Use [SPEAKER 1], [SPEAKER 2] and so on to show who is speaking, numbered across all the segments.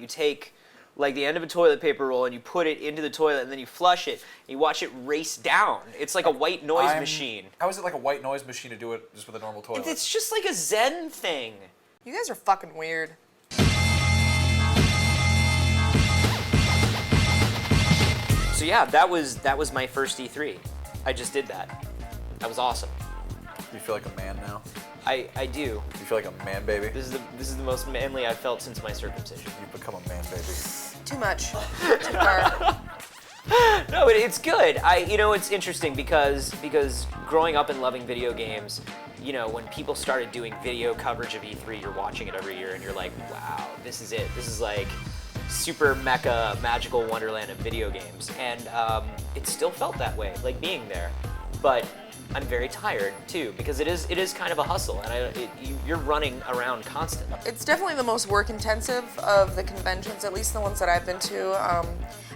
[SPEAKER 1] You take like the end of a toilet paper roll and you put it into the toilet and then you flush it and you watch it race down. It's like a white noise machine.
[SPEAKER 2] How is it like a white noise machine to do it just with a normal toilet?
[SPEAKER 1] It's just like a Zen thing.
[SPEAKER 3] You guys are fucking weird.
[SPEAKER 1] So yeah, that was my first E3. I just did that. That was awesome.
[SPEAKER 2] You feel like a man now?
[SPEAKER 1] I do.
[SPEAKER 2] You feel like a man baby?
[SPEAKER 1] This is the most manly I've felt since my circumcision.
[SPEAKER 2] You've become a man baby.
[SPEAKER 3] Too much. Too far.
[SPEAKER 1] No, it's good. It's interesting because growing up and loving video games, when people started doing video coverage of E3, you're watching it every year and you're like, wow, this is it. This is like super mecha magical wonderland of video games, and it still felt that way, like being there. But I'm very tired too because it is kind of a hustle, and you're running around constantly.
[SPEAKER 3] It's definitely the most work intensive of the conventions, at least the ones that I've been to.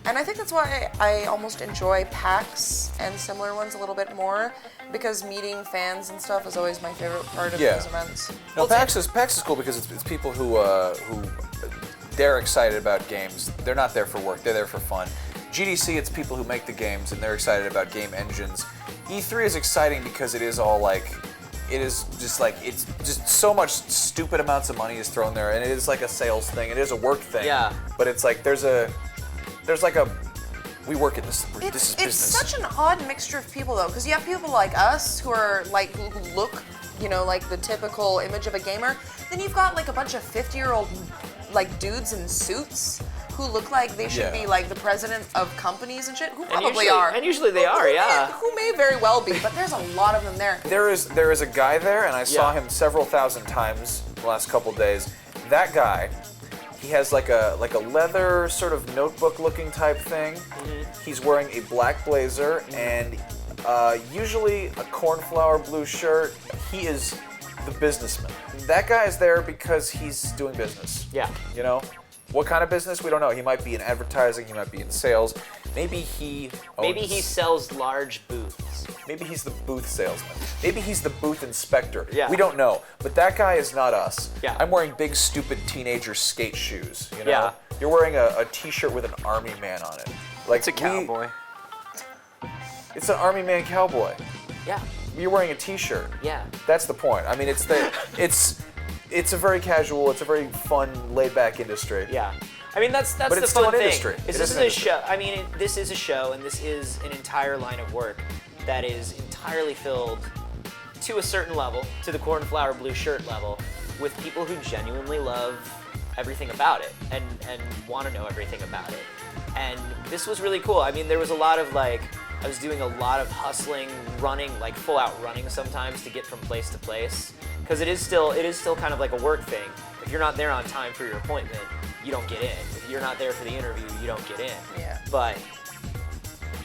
[SPEAKER 3] And I think that's why I almost enjoy PAX and similar ones a little bit more, because meeting fans and stuff is always my favorite part of those events.
[SPEAKER 2] No, PAX is cool because it's people who they're excited about games. They're not there for work. They're there for fun. GDC, it's people who make the games and they're excited about game engines. E3 is exciting because it is all like, it's just so much stupid amounts of money is thrown there, and it is like a sales thing. It is a work thing.
[SPEAKER 1] Yeah.
[SPEAKER 2] But it's like we work in this. This is business.
[SPEAKER 3] It's such an odd mixture of people though, because you have people like us who are like who look, like the typical image of a gamer. Then you've got like a bunch of 50-year-old like dudes in suits who look like they should be like the president of companies and shit, who probably are.
[SPEAKER 1] And usually they are, yeah.
[SPEAKER 3] Who may very well be, but there's a lot of them there.
[SPEAKER 2] There is a guy there, and I saw him several thousand times the last couple days. That guy, he has like a leather sort of notebook-looking type thing. Mm-hmm. He's wearing a black blazer and usually a cornflower blue shirt. He is the businessman. That guy is there because he's doing business.
[SPEAKER 1] Yeah.
[SPEAKER 2] What kind of business? We don't know. He might be in advertising. He might be in sales. Maybe he
[SPEAKER 1] sells large booths.
[SPEAKER 2] Maybe he's the booth salesman. Maybe he's the booth inspector.
[SPEAKER 1] Yeah.
[SPEAKER 2] We don't know. But that guy is not us.
[SPEAKER 1] Yeah.
[SPEAKER 2] I'm wearing big, stupid teenager skate shoes.
[SPEAKER 1] Yeah.
[SPEAKER 2] You're wearing a T-shirt with an army man on it. Like
[SPEAKER 1] It's a cowboy.
[SPEAKER 2] It's an army man cowboy.
[SPEAKER 1] Yeah.
[SPEAKER 2] You're wearing a T-shirt.
[SPEAKER 1] Yeah.
[SPEAKER 2] That's the point. I mean, it's a very casual, it's a very fun, laid-back industry.
[SPEAKER 1] Yeah. I mean, that's
[SPEAKER 2] but
[SPEAKER 1] the
[SPEAKER 2] it's still
[SPEAKER 1] fun
[SPEAKER 2] an
[SPEAKER 1] thing.
[SPEAKER 2] industry.
[SPEAKER 1] This is a show. I mean, this is a show, and this is an entire line of work that is entirely filled to a certain level, to the cornflower blue shirt level, with people who genuinely love everything about it and want to know everything about it. And this was really cool. I mean, there was a lot of I was doing a lot of hustling, running, like full out running sometimes to get from place to place. Because it is still kind of like a work thing. If you're not there on time for your appointment, you don't get in. If you're not there for the interview, you don't get in.
[SPEAKER 3] Yeah.
[SPEAKER 1] But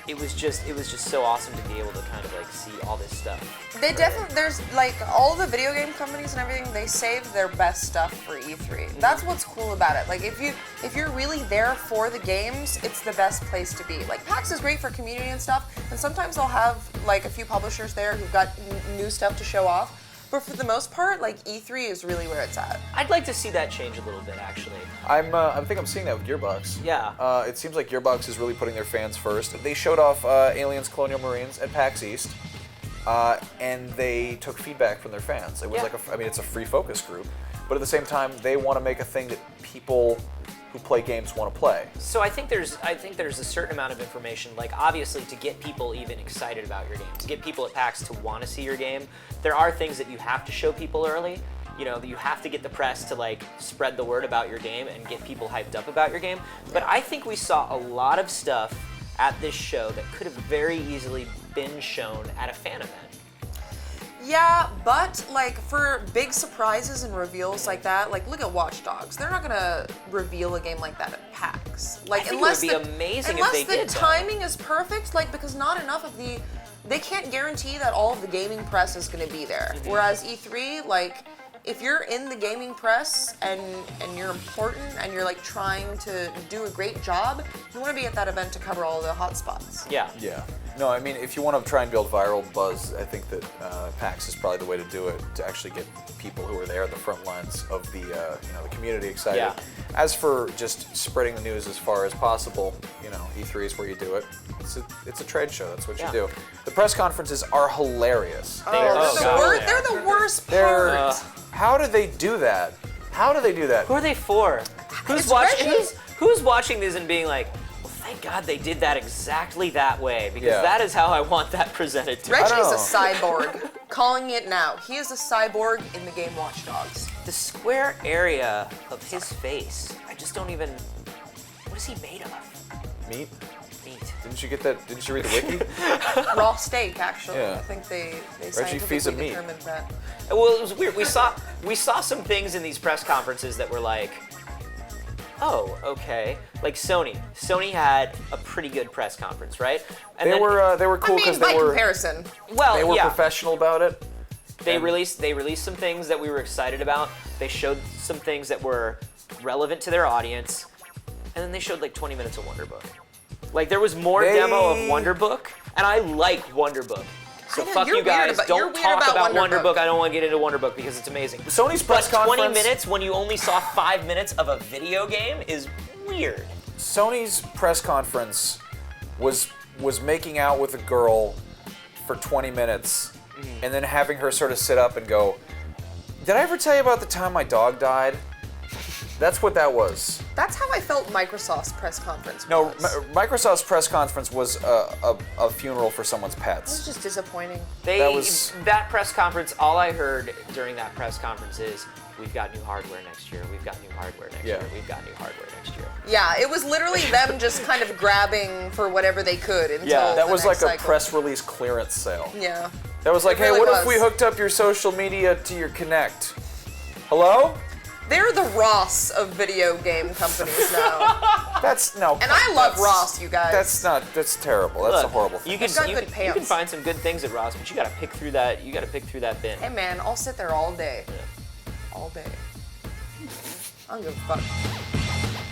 [SPEAKER 1] it was just so awesome to be able to kind of like see all this stuff.
[SPEAKER 3] They definitely, there's like all the video game companies and everything, they save their best stuff for E3. Mm-hmm. That's what's cool about it. Like if you're really there for the games, it's the best place to be. Like PAX is great for community and stuff, and sometimes they'll have like a few publishers there who've got new stuff to show off. But for the most part, like E3 is really where it's at.
[SPEAKER 1] I'd like to see that change a little bit, actually.
[SPEAKER 2] I think I'm seeing that with Gearbox.
[SPEAKER 1] Yeah.
[SPEAKER 2] It seems like Gearbox is really putting their fans first. They showed off Aliens Colonial Marines at PAX East, and they took feedback from their fans. It was it's a free focus group, but at the same time, they want to make a thing that people who play games want to play.
[SPEAKER 1] So I think there's a certain amount of information, like obviously to get people even excited about your game, to get people at PAX to want to see your game, there are things that you have to show people early. You have to get the press to like spread the word about your game and get people hyped up about your game. But I think we saw a lot of stuff at this show that could have very easily been shown at a fan event.
[SPEAKER 3] Yeah, but like for big surprises and reveals like that, like look at Watch Dogs. They're not gonna reveal a game like that at PAX. Like
[SPEAKER 1] I think it would be amazing if they did.
[SPEAKER 3] Unless the timing is perfect, like because not enough of they can't guarantee that all of the gaming press is gonna be there. Mm-hmm. Whereas E3, like if you're in the gaming press and you're important and you're like trying to do a great job, you want to be at that event to cover all the hot spots.
[SPEAKER 1] Yeah.
[SPEAKER 2] Yeah. No, I mean, if you want to try and build viral buzz, I think that PAX is probably the way to do it, to actually get people who are there at the front lines of the the community excited.
[SPEAKER 1] Yeah.
[SPEAKER 2] As for just spreading the news as far as possible, E3 is where you do it. It's a trade show. That's what you do. The press conferences are hilarious.
[SPEAKER 3] They're the worst part.
[SPEAKER 2] How do they do that? How do they do that?
[SPEAKER 1] Who are they for?
[SPEAKER 3] It's Reggie.
[SPEAKER 1] Who's watching these and being like, well, thank God they did that exactly that way, because that is how I want that presented to me.
[SPEAKER 3] Reggie's a cyborg. Calling it now. He is a cyborg in the game Watch Dogs.
[SPEAKER 1] The square area of his face, I just don't even. What is he made of?
[SPEAKER 2] Meat?
[SPEAKER 1] Meat.
[SPEAKER 2] Didn't you get that? Didn't you read the wiki?
[SPEAKER 3] Raw steak, actually.
[SPEAKER 2] Yeah.
[SPEAKER 3] I think they
[SPEAKER 2] Reggie feeds him
[SPEAKER 3] scientifically
[SPEAKER 2] meat.
[SPEAKER 3] determined that.
[SPEAKER 1] Well, it was weird. We saw some things in these press conferences that were like, oh, okay. Like Sony. Sony had a pretty good press conference, right? And
[SPEAKER 2] They
[SPEAKER 1] then
[SPEAKER 2] were cool because
[SPEAKER 3] by
[SPEAKER 2] they were
[SPEAKER 3] comparison.
[SPEAKER 1] well,
[SPEAKER 2] they were
[SPEAKER 1] yeah.
[SPEAKER 2] professional about it.
[SPEAKER 1] They
[SPEAKER 2] And-
[SPEAKER 1] released some things that we were excited about. They showed some things that were relevant to their audience, and then they showed like 20 minutes of Wonderbook. Like there was more demo of Wonderbook, and I like Wonderbook. So
[SPEAKER 3] I know,
[SPEAKER 1] fuck
[SPEAKER 3] you're
[SPEAKER 1] you guys.
[SPEAKER 3] weird you're
[SPEAKER 1] Don't
[SPEAKER 3] weird
[SPEAKER 1] talk about
[SPEAKER 3] Wonderbook.
[SPEAKER 1] Wonderbook. I don't want to get into Wonderbook because it's amazing.
[SPEAKER 2] Sony's press
[SPEAKER 1] But 20
[SPEAKER 2] conference.
[SPEAKER 1] minutes when you only saw 5 minutes of a video game is weird.
[SPEAKER 2] Sony's press conference was making out with a girl for 20 minutes, and then having her sort of sit up and go, "Did I ever tell you about the time my dog died?" That's what that was.
[SPEAKER 3] That's how I felt Microsoft's press conference
[SPEAKER 2] No,
[SPEAKER 3] was.
[SPEAKER 2] Microsoft's press conference was a funeral for someone's
[SPEAKER 3] It was
[SPEAKER 2] pets.
[SPEAKER 3] just disappointing.
[SPEAKER 1] That press conference, all I heard during that press conference is, we've got new hardware next year, we've got new hardware next year, we've got new hardware next year.
[SPEAKER 3] Yeah, it was literally them just kind of grabbing for whatever they could until
[SPEAKER 2] That
[SPEAKER 3] the
[SPEAKER 2] was like
[SPEAKER 3] next
[SPEAKER 2] a
[SPEAKER 3] cycle.
[SPEAKER 2] press release clearance sale.
[SPEAKER 3] Yeah.
[SPEAKER 2] That was like,
[SPEAKER 3] It
[SPEAKER 2] hey,
[SPEAKER 3] really
[SPEAKER 2] what
[SPEAKER 3] was.
[SPEAKER 2] if we hooked up your social media to your Kinect? Hello?
[SPEAKER 3] They're the Ross of video game companies now.
[SPEAKER 2] That's no.
[SPEAKER 3] And I love Ross, you guys.
[SPEAKER 2] That's terrible. That's a
[SPEAKER 1] Look,
[SPEAKER 2] horrible thing.
[SPEAKER 1] You can,
[SPEAKER 3] It's got
[SPEAKER 1] you,
[SPEAKER 3] good
[SPEAKER 1] can, you can
[SPEAKER 3] pants.
[SPEAKER 1] find some good things at Ross, but you gotta pick through that. You gotta pick through that bin.
[SPEAKER 3] Hey man, I'll sit there all day. All day. I don't give a fuck.